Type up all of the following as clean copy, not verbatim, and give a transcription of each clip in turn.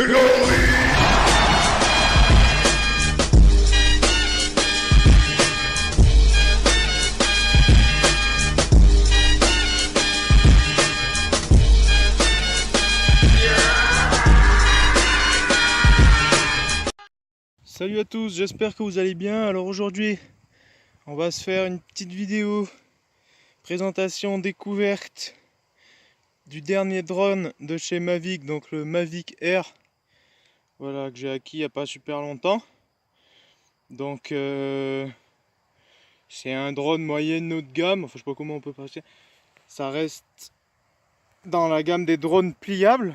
Salut à tous, j'espère que vous allez bien. Alors aujourd'hui, on va se faire une petite vidéo présentation découverte du dernier drone de chez Mavic, donc le Mavic Air. Voilà, que j'ai acquis il n'y a pas super longtemps. Donc c'est un drone moyenne haut de gamme, enfin je sais pas comment on peut passer. Ça reste dans la gamme des drones pliables.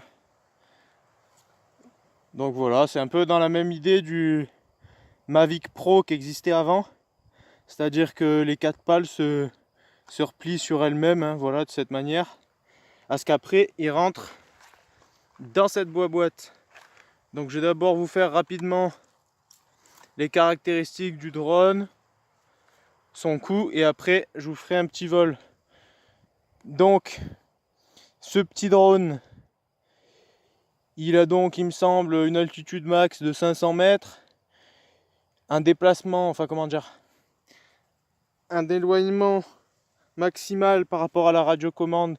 Donc voilà, c'est un peu dans la même idée du Mavic Pro qui existait avant. C'est-à-dire que les 4 pales se replient sur elles-mêmes, hein, voilà, de cette manière. À ce qu'après, ils rentrent dans cette boîte. Donc je vais d'abord vous faire rapidement les caractéristiques du drone, son coût, et après je vous ferai un petit vol. Donc ce petit drone, il a donc, il me semble, une altitude max de 500 mètres, un déplacement, enfin comment dire, un éloignement maximal par rapport à la radiocommande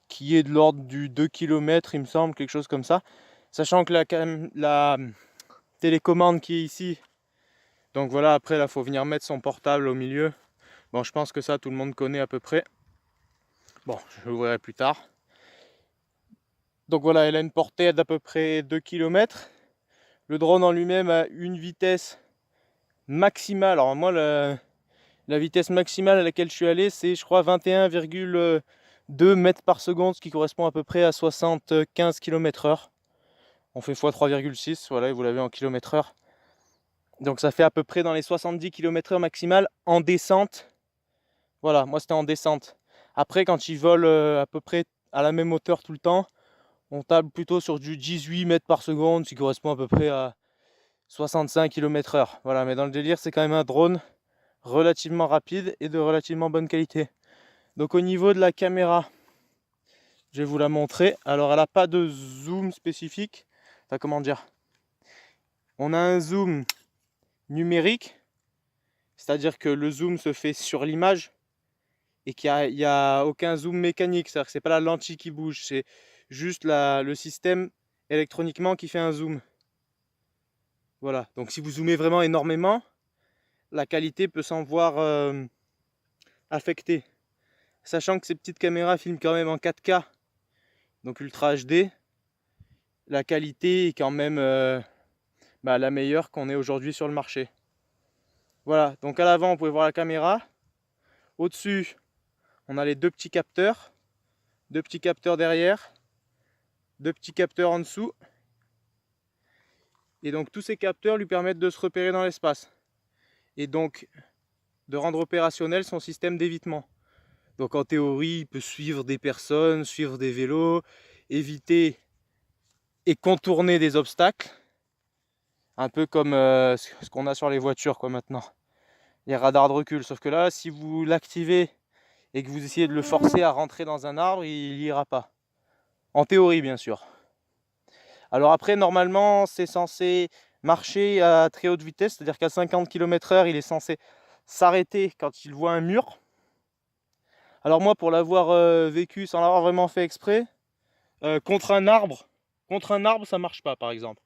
qui est de l'ordre du 2 km, il me semble, quelque chose comme ça. Sachant que la télécommande qui est ici, donc voilà, après là, faut venir mettre son portable au milieu. Bon, je pense que ça, tout le monde connaît à peu près. Bon, je l'ouvrirai plus tard. Donc voilà, elle a une portée d'à peu près 2 km. Le drone en lui-même a une vitesse maximale. Alors moi, la vitesse maximale à laquelle je suis allé, c'est je crois 21,2 mètres par seconde, ce qui correspond à peu près à 75 km/h. On fait x 3,6, voilà, et vous l'avez en km/h. Donc ça fait à peu près dans les 70 km/h maximal en descente. Voilà, moi c'était en descente. Après, quand il vole à peu près à la même hauteur tout le temps, on table plutôt sur du 18 mètres par seconde, ce qui correspond à peu près à 65 km/h. Voilà, mais dans le délire, c'est quand même un drone relativement rapide et de relativement bonne qualité. Donc au niveau de la caméra, je vais vous la montrer. Alors elle n'a pas de zoom spécifique. Enfin, comment dire, on a un zoom numérique, c'est-à-dire que le zoom se fait sur l'image et qu'il n'y a aucun zoom mécanique, c'est-à-dire que c'est pas la lentille qui bouge, c'est juste le système électroniquement qui fait un zoom. Voilà, donc si vous zoomez vraiment énormément, la qualité peut s'en voir affectée. Sachant que ces petites caméras filment quand même en 4K, donc Ultra HD, la qualité est quand même la meilleure qu'on ait aujourd'hui sur le marché. Voilà, donc à l'avant, vous pouvez voir la caméra. Au-dessus, on a les deux petits capteurs derrière, deux petits capteurs en dessous. Et donc tous ces capteurs lui permettent de se repérer dans l'espace. Et donc de rendre opérationnel son système d'évitement. Donc en théorie, il peut suivre des personnes, suivre des vélos, éviter et contourner des obstacles. Un peu comme ce qu'on a sur les voitures quoi maintenant. Les radars de recul. Sauf que là, si vous l'activez et que vous essayez de le forcer à rentrer dans un arbre, il n'y ira pas. En théorie, bien sûr. Alors après, normalement, c'est censé marcher à très haute vitesse, c'est-à-dire qu'à 50 km/h, il est censé s'arrêter quand il voit un mur. Alors moi, pour l'avoir vécu sans l'avoir vraiment fait exprès, contre un arbre, ça marche pas, par exemple.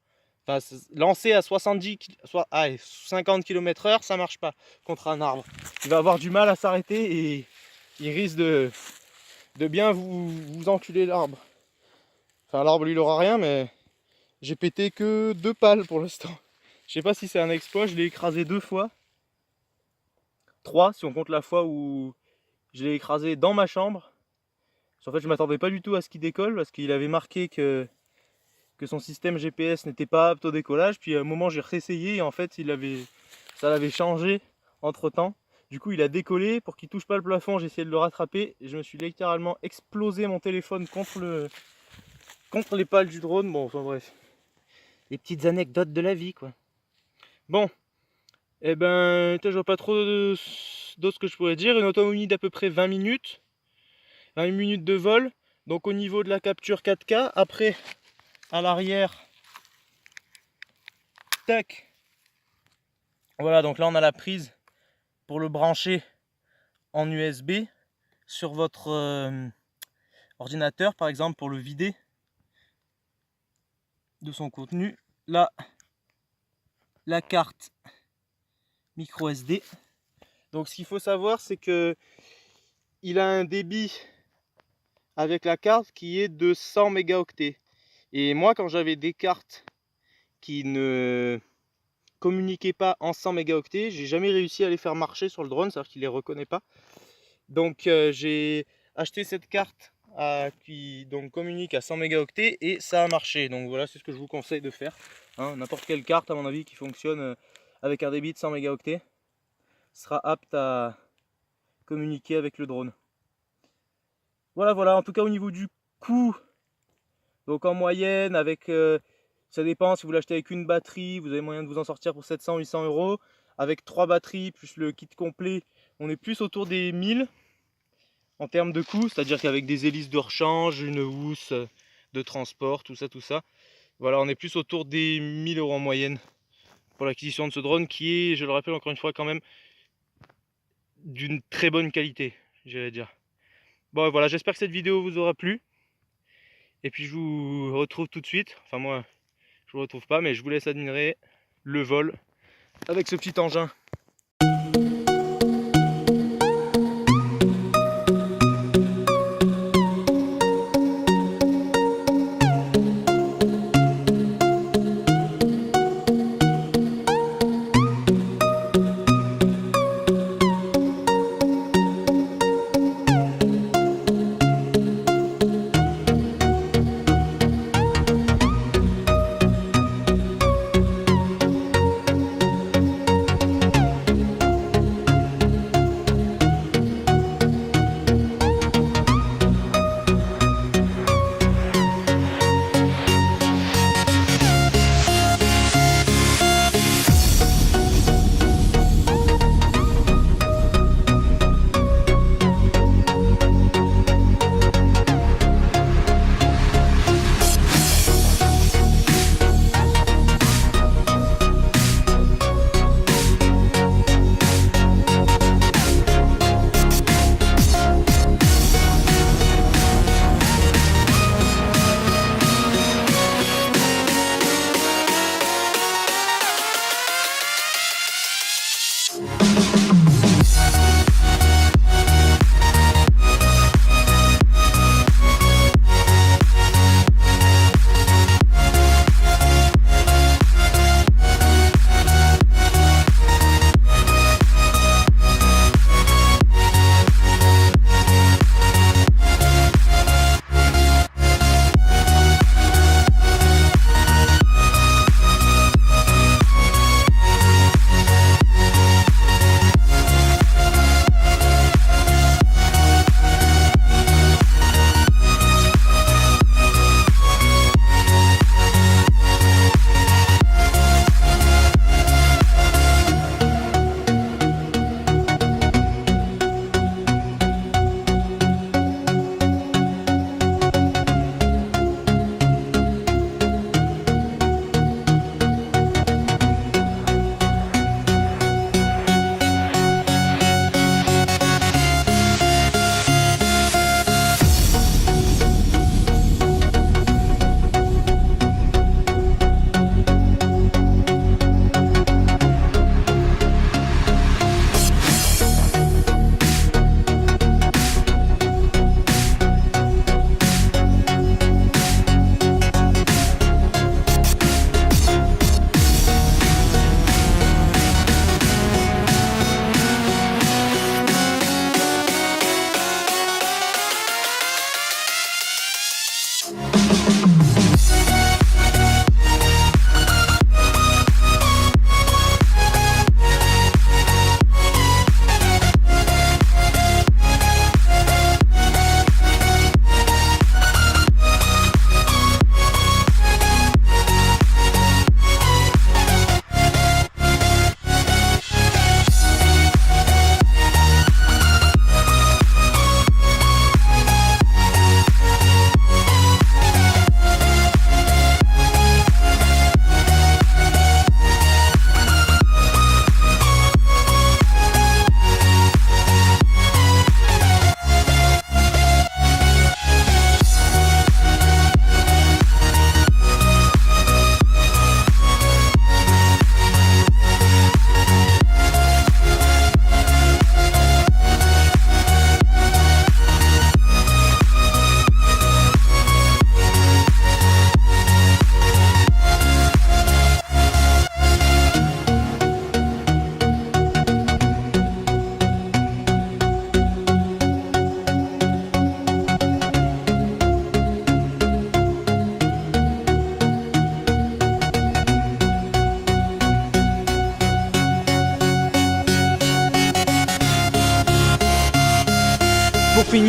Enfin, lancer à 50 km/h, ça marche pas contre un arbre. Il va avoir du mal à s'arrêter et il risque de bien vous enculer l'arbre. Enfin, l'arbre, lui, il aura rien, mais j'ai pété que 2 pales pour l'instant. Je sais pas si c'est un exploit, je l'ai écrasé 2 fois. 3 si on compte la fois où je l'ai écrasé dans ma chambre. En fait, je m'attendais pas du tout à ce qu'il décolle parce qu'il avait marqué que son système GPS n'était pas apte au décollage. Puis à un moment, j'ai réessayé et en fait, ça l'avait changé entre temps. Du coup, il a décollé. Pour qu'il touche pas le plafond, j'ai essayé de le rattraper. Et je me suis littéralement explosé mon téléphone contre les pales du drone. Bon, enfin bref. Les petites anecdotes de la vie, quoi. Bon. Eh ben, je vois pas trop d'autres que je pourrais dire. Une autonomie d'à peu près 20 minutes. 20 minutes de vol. Donc au niveau de la capture 4K, après, à l'arrière, tac. Voilà, donc là on a la prise pour le brancher en USB sur votre ordinateur, par exemple, pour le vider de son contenu. Là, la carte micro SD. Donc ce qu'il faut savoir, c'est que il a un débit avec la carte qui est de 100 mégaoctets. Et moi, quand j'avais des cartes qui ne communiquaient pas en 100 mégaoctets, j'ai jamais réussi à les faire marcher sur le drone, c'est-à-dire qu'il les reconnaît pas. Donc j'ai acheté cette carte qui donc communique à 100 mégaoctets et ça a marché. Donc voilà, c'est ce que je vous conseille de faire. Hein, n'importe quelle carte, à mon avis, qui fonctionne avec un débit de 100 mégaoctets sera apte à communiquer avec le drone. Voilà, en tout cas au niveau du coût, donc en moyenne, avec ça dépend, si vous l'achetez avec une batterie, vous avez moyen de vous en sortir pour 700-800 euros. Avec 3 batteries plus le kit complet, on est plus autour des 1000 en termes de coût, c'est-à-dire qu'avec des hélices de rechange, une housse de transport, tout ça. Voilà, on est plus autour des 1000 euros en moyenne pour l'acquisition de ce drone qui est, je le rappelle encore une fois, quand même d'une très bonne qualité, j'allais dire. Bon voilà, j'espère que cette vidéo vous aura plu. Et puis je vous retrouve tout de suite. Enfin moi, je vous retrouve pas, mais je vous laisse admirer le vol avec ce petit engin.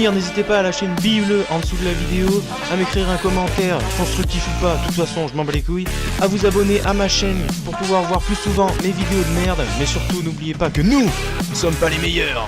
finir, n'hésitez pas à lâcher une bille bleue en dessous de la vidéo, à m'écrire un commentaire, constructif ou pas, de toute façon je m'en bats les couilles, à vous abonner à ma chaîne pour pouvoir voir plus souvent mes vidéos de merde, mais surtout n'oubliez pas que nous ne sommes pas les meilleurs.